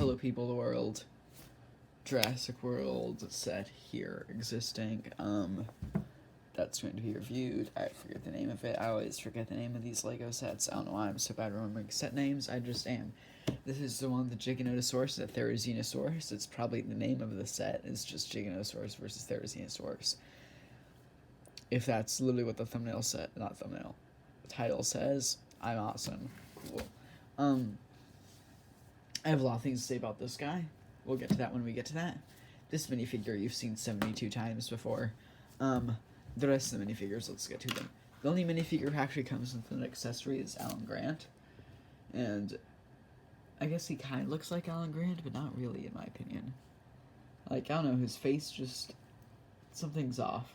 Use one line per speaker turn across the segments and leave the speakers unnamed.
Hello People of the World, Jurassic World set here existing. That's going to be reviewed. I forget the name of it. I always forget the name of these Lego sets. I don't know why I'm so bad at remembering set names. I just am. This is the one, the Giganotosaurus, the Therizinsaurus. It's probably the name of the set. It's just Giganotosaurus versus Therizinsaurus. If that's literally what the thumbnail said, not thumbnail, the title says, I'm awesome. Cool. I have a lot of things to say about this guy. We'll get to that when we get to that. This minifigure you've seen 72 times before. The rest of the minifigures, let's get to them. The only minifigure who actually comes with an accessory is Alan Grant. And I guess he kind of looks like Alan Grant, but not really, in my opinion. Like, I don't know, his face just... something's off.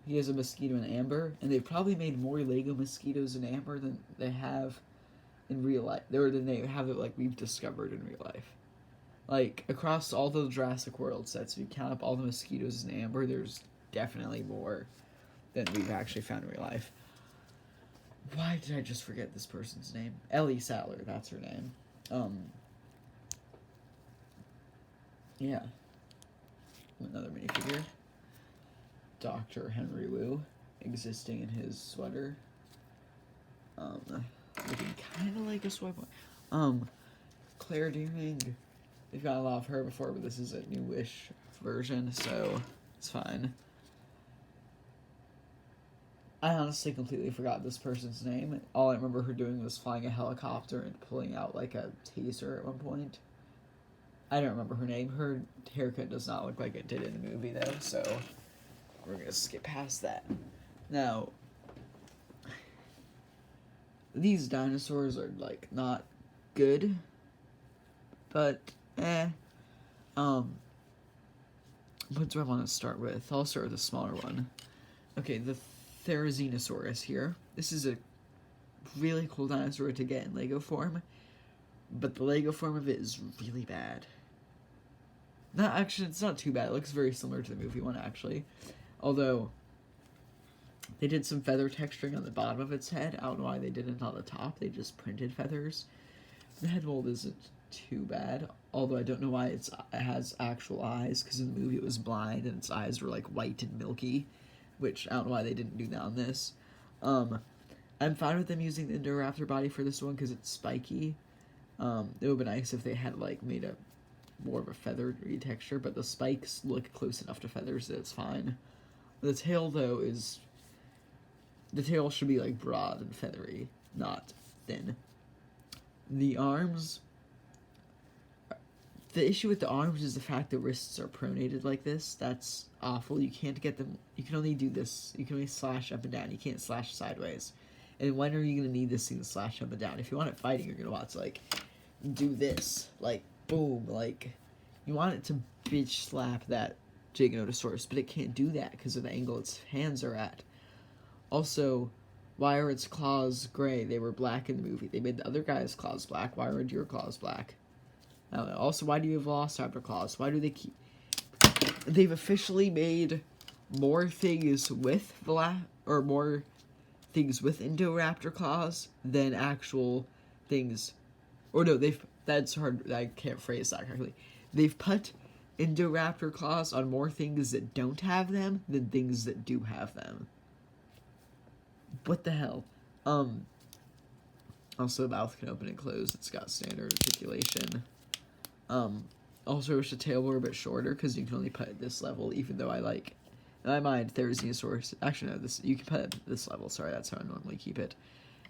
He has a mosquito in amber, and they've probably made more Lego mosquitoes in amber than they have in real life. Than they have it, like, we've discovered in real life. Like, across all the Jurassic World sets, if you count up all the mosquitoes in amber, there's definitely more than we've actually found in real life. Why did I just forget this person's name? Ellie Sattler, that's her name. Yeah. Another minifigure. Dr. Henry Wu, existing in his sweater. Looking kind of like a sweater. Claire Deering. They've got a lot of her before, but this is a newish version, so it's fine. I honestly completely forgot this person's name. All I remember her doing was flying a helicopter and pulling out, like, a taser at one point. I don't remember her name. Her haircut does not look like it did in the movie, though, so we're gonna skip past that. Now, these dinosaurs are, like, not good, but, what do I want to start with? I'll start with a smaller one. Okay, the Therizinsaurus here. This is a really cool dinosaur to get in Lego form, but the Lego form of it is really bad. Not actually, it's not too bad. It looks very similar to the movie one, actually. Although, they did some feather texturing on the bottom of its head. I don't know why they didn't on the top. They just printed feathers. The head mold isn't too bad, although I don't know why it has actual eyes, because in the movie it was blind and its eyes were like white and milky, which I don't know why they didn't do that on this. I'm fine with them using the Indoraptor body for this one because it's spiky. It would be nice if they had like made a more of a feathery texture, but the spikes look close enough to feathers that it's fine. The tail though is, the tail should be like broad and feathery, not thin. The arms, the issue with the arms is the fact that wrists are pronated like this. That's awful. You can't get them, you can only do this. You can only slash up and down. You can't slash sideways. And when are you going to need this thing to slash up and down? If you want it fighting, you're going to want to, like, do this. Like, boom. Like, you want it to bitch slap that Giganotosaurus, but it can't do that because of the angle its hands are at. Also, why are its claws gray? They were black in the movie. They made the other guy's claws black. Why aren't your claws black? I don't know. Also, why do you have Velociraptor claws? Why do they keep... They've officially made more things with more things with Indoraptor claws than actual things... Or no, that's hard. I can't phrase that correctly. They've put Indoraptor claws on more things that don't have them than things that do have them. What the hell? Also, the mouth can open and close. It's got standard articulation. Also, I wish the tail were a bit shorter, because you can only put it at this level, even though I like... In my mind, Therizinsaurus... Actually, no, you can put it at this level. Sorry, that's how I normally keep it.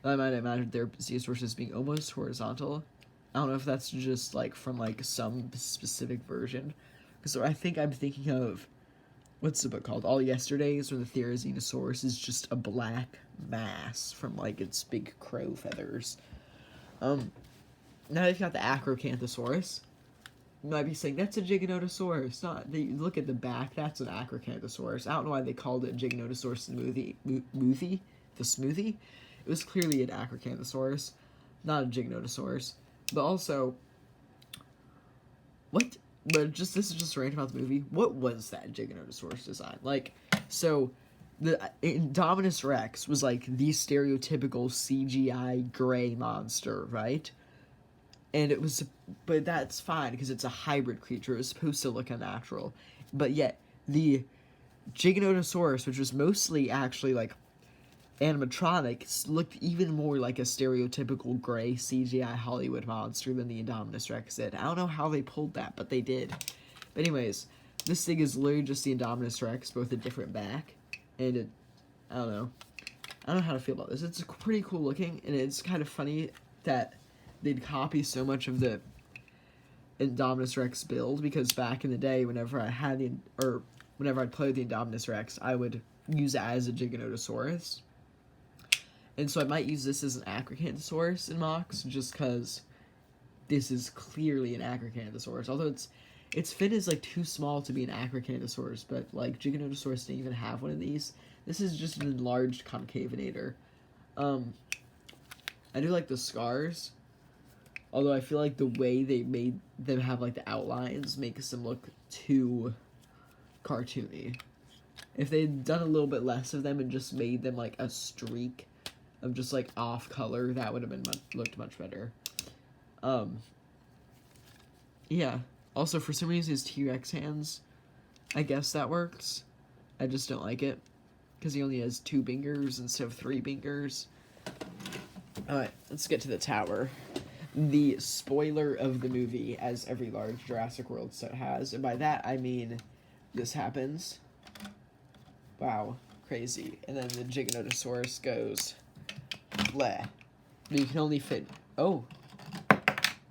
In my mind, I imagine Therizinsaurus as being almost horizontal. I don't know if that's just, like, from, like, some specific version. Because I think I'm thinking of... What's the book called? All Yesterdays, where the Therizinsaurus is just a black mass from, like, its big crow feathers. Now they've got the Acrocanthosaurus. You might be saying, that's a Giganotosaurus. Look at the back, that's an Acrocanthosaurus. I don't know why they called it Giganotosaurus in the movie, the smoothie. It was clearly an Acrocanthosaurus, not a Giganotosaurus. But also, what? But this is just random about the movie. What was that Giganotosaurus design? Like, so, the Indominus Rex was like the stereotypical CGI gray monster, right? and it was, but that's fine because it's a hybrid creature. It was supposed to look unnatural, but yet the Giganotosaurus, which was mostly actually like animatronic, looked even more like a stereotypical gray CGI Hollywood monster than the Indominus Rex did. I don't know how they pulled that, but they did. But anyways, this thing is literally just the Indominus Rex, both a different back, and it, I don't know. I don't know how to feel about this. It's pretty cool looking, and it's kind of funny that they'd copy so much of the Indominus Rex build, because back in the day, whenever I had whenever I'd play with the Indominus Rex, I would use it as a Giganotosaurus. And so I might use this as an Acrocanthosaurus in mocks, just because this is clearly an Acrocanthosaurus. Although its fin is like too small to be an Acrocanthosaurus, but like Giganotosaurus didn't even have one of these. This is just an enlarged concavinator. I do like the scars, although I feel like the way they made them have like the outlines makes them look too cartoony. If they'd done a little bit less of them and just made them like a streak of just like off color, that would have been looked much better. Yeah. Also, for some reason, his T-Rex hands, I guess that works. I just don't like it, because he only has 2 fingers instead of 3 fingers. Alright, let's get to the tower. The spoiler of the movie, as every large Jurassic World set has. And by that, I mean this happens. Wow, crazy. And then the Giganotosaurus goes, bleh. You can only fit... Oh,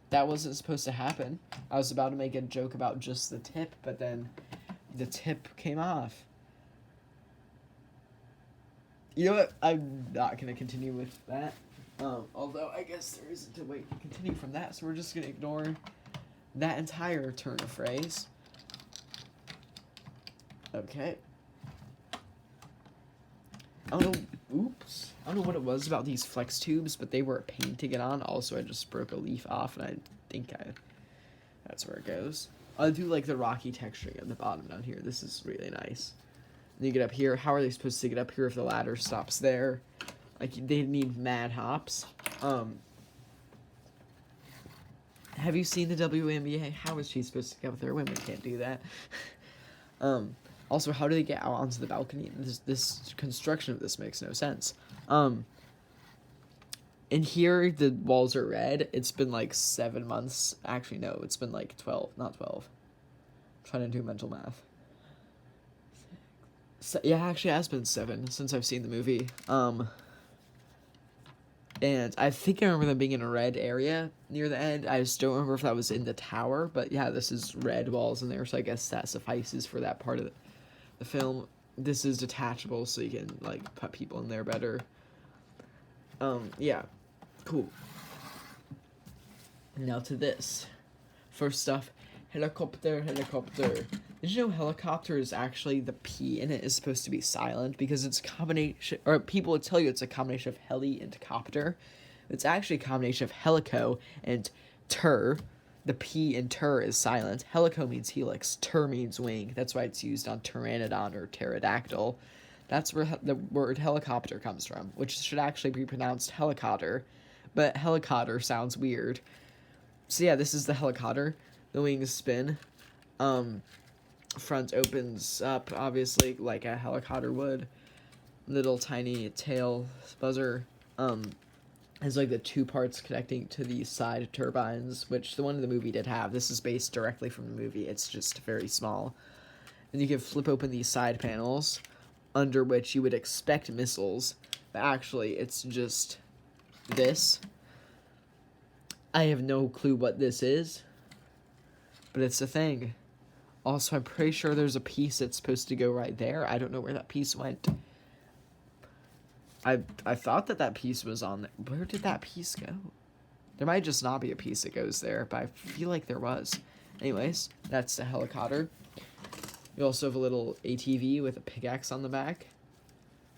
that wasn't supposed to happen. I was about to make a joke about just the tip, but then the tip came off. You know what? I'm not going to continue with that. Although, I guess there isn't a way to continue from that, so we're just going to ignore that entire turn of phrase. Okay. I don't know, oops. I don't know what it was about these flex tubes, but they were a pain to get on. Also, I just broke a leaf off, and I think that's where it goes. I do like the rocky texturing at the bottom down here. This is really nice. And you get up here. How are they supposed to get up here if the ladder stops there? Like, they need mad hops. Have you seen the WNBA? How is she supposed to get up there? Women can't do that. Also, how do they get out onto the balcony? This construction of this makes no sense. In here, the walls are red. It's been like 7 months. Actually, no, it's been like 12, not 12. I'm trying to do mental math. So, yeah, actually, it has been 7 since I've seen the movie. And I think I remember them being in a red area near the end. I just don't remember if that was in the tower. But yeah, this is red walls in there, so I guess that suffices for that part of the film. This is detachable, so you can like put people in there better. Yeah, cool. Now to this. First off, helicopter. Did you know helicopter is actually, the P in it is supposed to be silent because it's a combination, or people would tell you it's a combination of heli and copter. It's actually a combination of helico and ter. The P in ter is silent. Helico means helix. Ter means wing. That's why it's used on pteranodon or pterodactyl. That's where the word helicopter comes from, which should actually be pronounced helicopter. But helicopter sounds weird. So yeah, this is the helicopter. The wings spin. Front opens up, obviously, like a helicopter would. Little tiny tail buzzer. Has like the 2 parts connecting to the side turbines, which the one in the movie did have. This is based directly from the movie. It's just very small. And you can flip open these side panels, under which you would expect missiles, but actually it's just this. I have no clue what this is, but it's a thing. Also, I'm pretty sure there's a piece that's supposed to go right there. I don't know where that piece went. I thought that piece was on there. Where did that piece go? There might just not be a piece that goes there, but I feel like there was. Anyways, that's the helicopter. You also have a little ATV with a pickaxe on the back.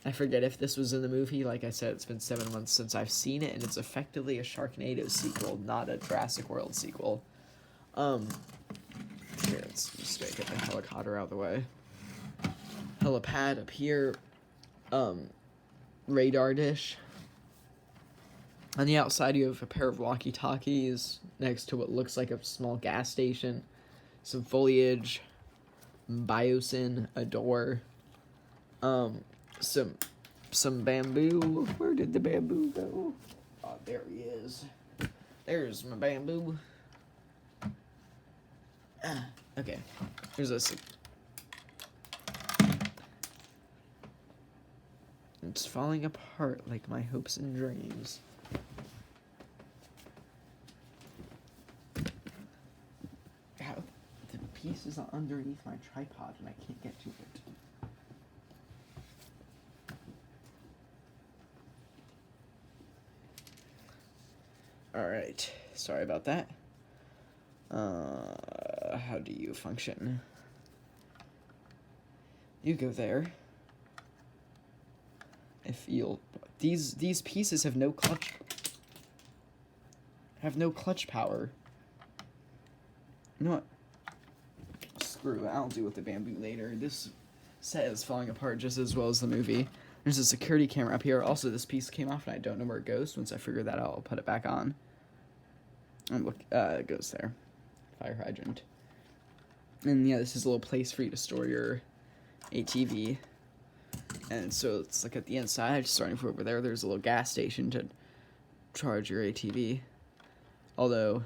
I forget if this was in the movie. Like I said, it's been 7 months since I've seen it, and it's effectively a Sharknado sequel, not a Jurassic World sequel. Here, let's just get the helicopter out of the way. Helipad up here. Radar dish. On the outside, you have a pair of walkie-talkies next to what looks like a small gas station, some foliage, biosyn, a door, some bamboo. Where did the bamboo go? Oh, there he is. There's my bamboo. Okay, here's this. It's falling apart like my hopes and dreams. How the piece is underneath my tripod and I can't get to it. Alright, sorry about that. How do you function? You go there. If you'll... These pieces have no clutch... power. You know what? Screw it, I'll deal with the bamboo later. This set is falling apart just as well as the movie. There's a security camera up here. Also, this piece came off and I don't know where it goes. Once I figure that out, I'll put it back on. And look, it goes there. Fire hydrant. And yeah, this is a little place for you to store your ATV. And so it's like at the inside, starting from over there, there's a little gas station to charge your ATV. Although...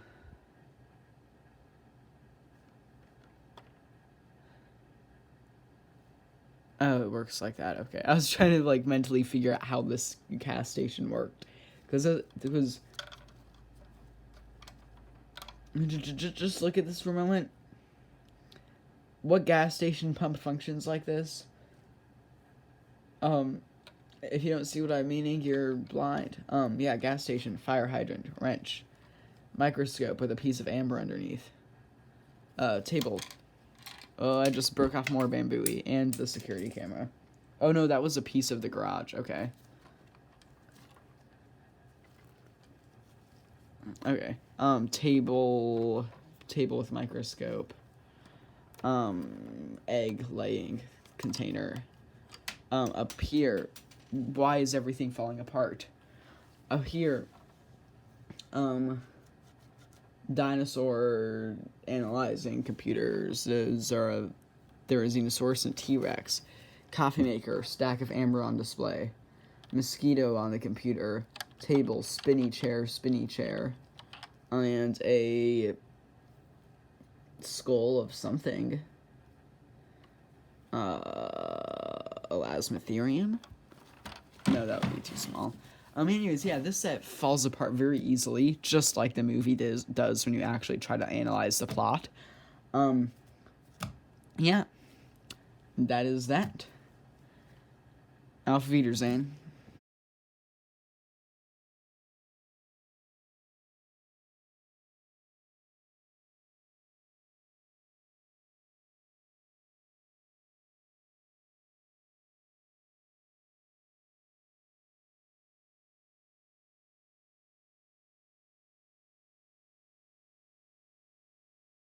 Oh, it works like that. Okay. I was trying to, like, mentally figure out how this gas station worked. Because it was... Just look at this for a moment. What gas station pump functions like this? If you don't see what I'm meaning, you're blind. Yeah, gas station, fire hydrant, wrench, microscope with a piece of amber underneath. Table. Oh, I just broke off more bamboo and the security camera. Oh no, that was a piece of the garage. Okay. Okay. Table with microscope. Egg laying container. Up here, why is everything falling apart? Up here, dinosaur analyzing computers. Those are a Therizinsaurus and T-Rex. Coffee maker, stack of amber on display. Mosquito on the computer. Table, spinny chair. And a skull of something. Elasmotherium? No, that would be too small. Anyways, yeah, this set falls apart very easily, just like the movie does when you actually try to analyze the plot. Yeah. That is that. Auf Wiedersehen.